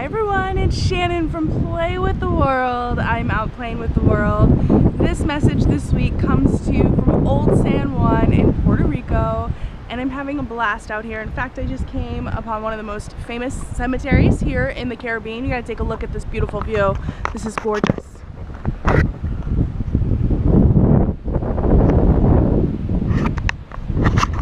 Hi everyone, it's Shannon from Play with the World. I'm out playing with the world. This message this week comes to you from old San Juan in Puerto Rico, and I'm having a blast out here. In fact, I just came upon one of the most famous cemeteries here in the Caribbean. You gotta take a look at this beautiful view. This is gorgeous.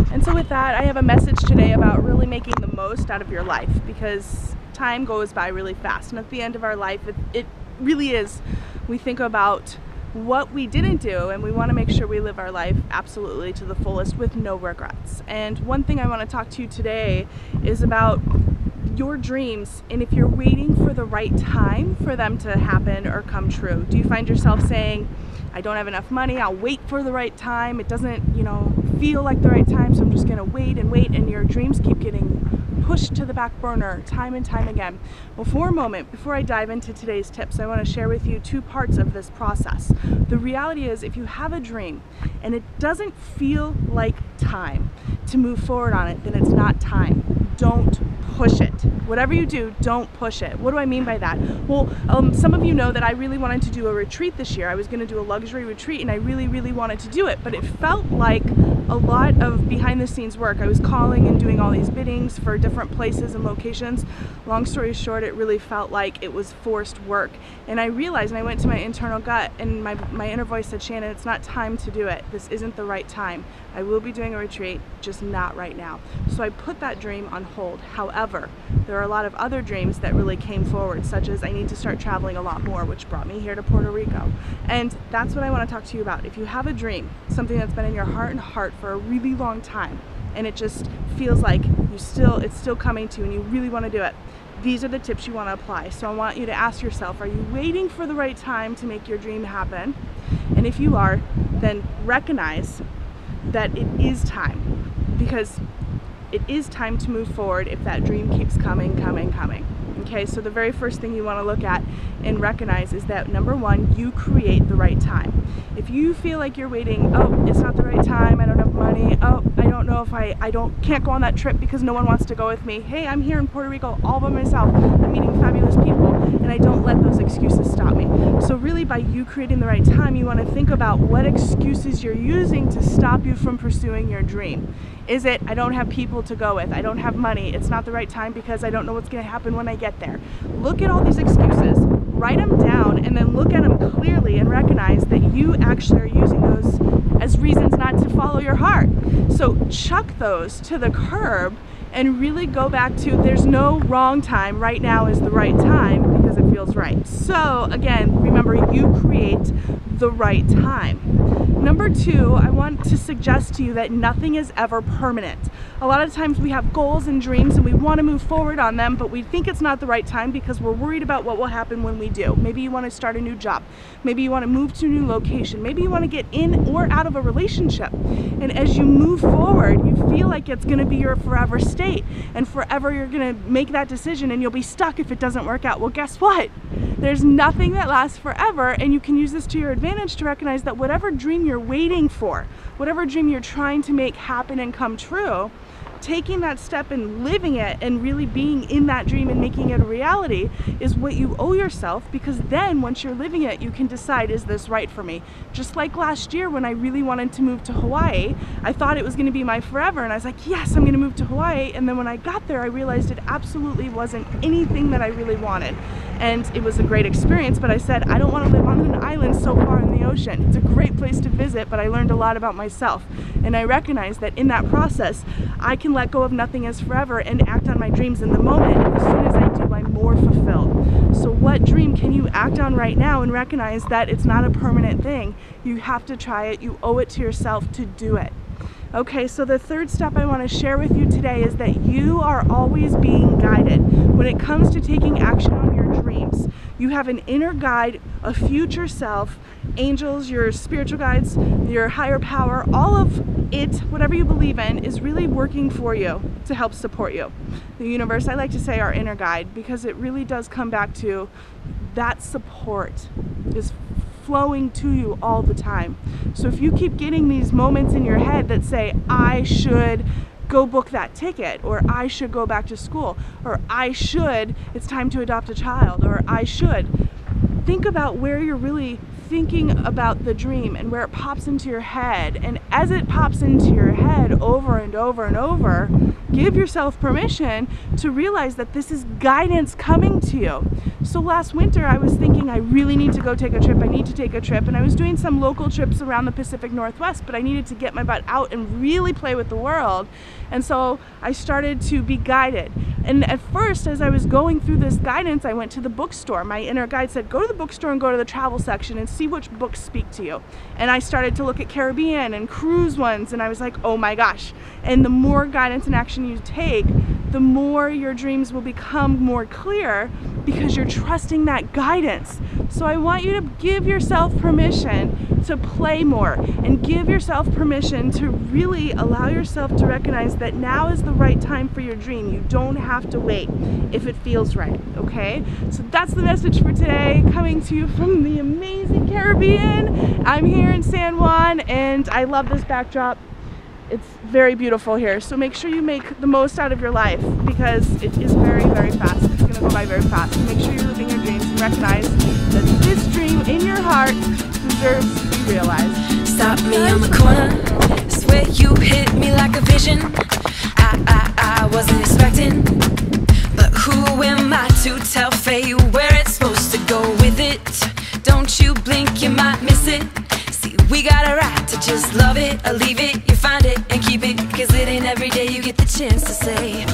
And so with that, I have a message today about really making the most out of your life, because time goes by really fast, and at the end of our life it really is, we think about what we didn't do, and we want to make sure we live our life absolutely to the fullest with no regrets. And one thing I want to talk to you today is about your dreams, and if you're waiting for the right time for them to happen or come true. Do you find yourself saying, I don't have enough money, I'll wait for the right time, it doesn't, feel like the right time, so I'm just gonna wait, and your dreams keep getting pushed to the back burner time and time again? Well, for a moment, before I dive into today's tips, I want to share with you two parts of this process. The reality is, if you have a dream and it doesn't feel like time to move forward on it, then it's not time. Don't push it. Whatever you do, don't push it. What do I mean by that? Well, some of you know that I really wanted to do a retreat this year. I was going to do a luxury retreat, and I really wanted to do it, but it felt like a lot of behind the scenes work. I was calling and doing all these biddings for different places and locations. Long story short, it really felt like it was forced work. And I realized, and I went to my internal gut, and my inner voice said, Shannon, it's not time to do it. This isn't the right time. I will be doing a retreat, just not right now. So I put that dream on hold. However, there are a lot of other dreams that really came forward, such as I need to start traveling a lot more, which brought me here to Puerto Rico. And that's what I want to talk to you about. If you have a dream, something that's been in your heart for a really long time, and it just feels like it's still coming to you and you really want to do it, these are the tips you want to apply. So I want you to ask yourself, are you waiting for the right time to make your dream happen? And if you are, then recognize that it is time, because it is time to move forward if that dream keeps coming. Okay, so the very first thing you want to look at and recognize is that, number one, you create the right time. If you feel like you're waiting, oh, it's not the right time, I don't have money, oh, I don't know if I can't go on that trip because no one wants to go with me. Hey, I'm here in Puerto Rico all by myself, I'm meeting fabulous people, and I don't let those excuses stop me. So really, by you creating the right time, you want to think about what excuses you're using to stop you from pursuing your dream. Is it, I don't have people to go with, I don't have money, it's not the right time because I don't know what's going to happen when I get there? Look at all these excuses, write them down, and then look at them clearly and recognize that you actually are using those as reasons not to follow your heart. So chuck those to the curb and really go back to, there's no wrong time, right now is the right time because it feels right. So again, remember, you create the right time. Number two, I want to suggest to you that nothing is ever permanent. A lot of times we have goals and dreams and we want to move forward on them, but we think it's not the right time because we're worried about what will happen when we do. Maybe you want to start a new job. Maybe you want to move to a new location. Maybe you want to get in or out of a relationship. And as you move forward, you feel like it's going to be your forever state, and forever you're going to make that decision and you'll be stuck if it doesn't work out. Well, guess what? There's nothing that lasts forever, and you can use this to your advantage to recognize that whatever dream you're waiting for, whatever dream you're trying to make happen and come true, taking that step and living it and really being in that dream and making it a reality is what you owe yourself, because then once you're living it, you can decide, is this right for me? Just like last year when I really wanted to move to Hawaii, I thought it was going to be my forever, and I was like, yes, I'm going to move to Hawaii. And then when I got there, I realized it absolutely wasn't anything that I really wanted. And it was a great experience, but I said, I don't want to live on an island so far in the ocean. It's a great place to visit, but I learned a lot about myself. And I recognized that in that process, I can let go of nothing as forever and act on my dreams in the moment. And as soon as I do, I'm more fulfilled. So what dream can you act on right now and recognize that it's not a permanent thing? You have to try it. You owe it to yourself to do it. Okay, so the third step I want to share with you today is that you are always being guided. When it comes to taking action on your dreams, you have an inner guide, a future self, angels, your spiritual guides, your higher power, all of it, whatever you believe in, is really working for you to help support you. The universe, I like to say our inner guide, because it really does come back to that support is flowing to you all the time. So if you keep getting these moments in your head that say, I should go book that ticket, or I should go back to school, or it's time to adopt a child, or I should. Think about where you're really thinking about the dream and where it pops into your head. And as it pops into your head over and over and over, give yourself permission to realize that this is guidance coming to you. So last winter I was thinking I really need to go take a trip, I need to take a trip, and I was doing some local trips around the Pacific Northwest, but I needed to get my butt out and really play with the world. And so I started to be guided. And at first, as I was going through this guidance, I went to the bookstore. My inner guide said, go to the bookstore and go to the travel section and see which books speak to you. And I started to look at Caribbean and cruise ones, and I was like, oh my gosh. And the more guidance and action you take, the more your dreams will become more clear, because you're trusting that guidance. So I want you to give yourself permission to play more, and give yourself permission to really allow yourself to recognize that now is the right time for your dream. You don't have to wait if it feels right, okay? So that's the message for today, coming to you from the amazing Caribbean. I'm here in San Juan, and I love this backdrop. It's very beautiful here, so make sure you make the most out of your life, because it is very, very fast. It's going to go by very fast. So make sure you're living your dreams and recognize that this dream in your heart deserves to be realized. Stop me on the corner, swear you hit me like a vision. I wasn't expecting, but who am I to tell fate where it's supposed to go with it? Don't you blink, you might miss it. See, we got a right to just love it or leave it. You find it and keep it, cause it ain't every day you get the chance to say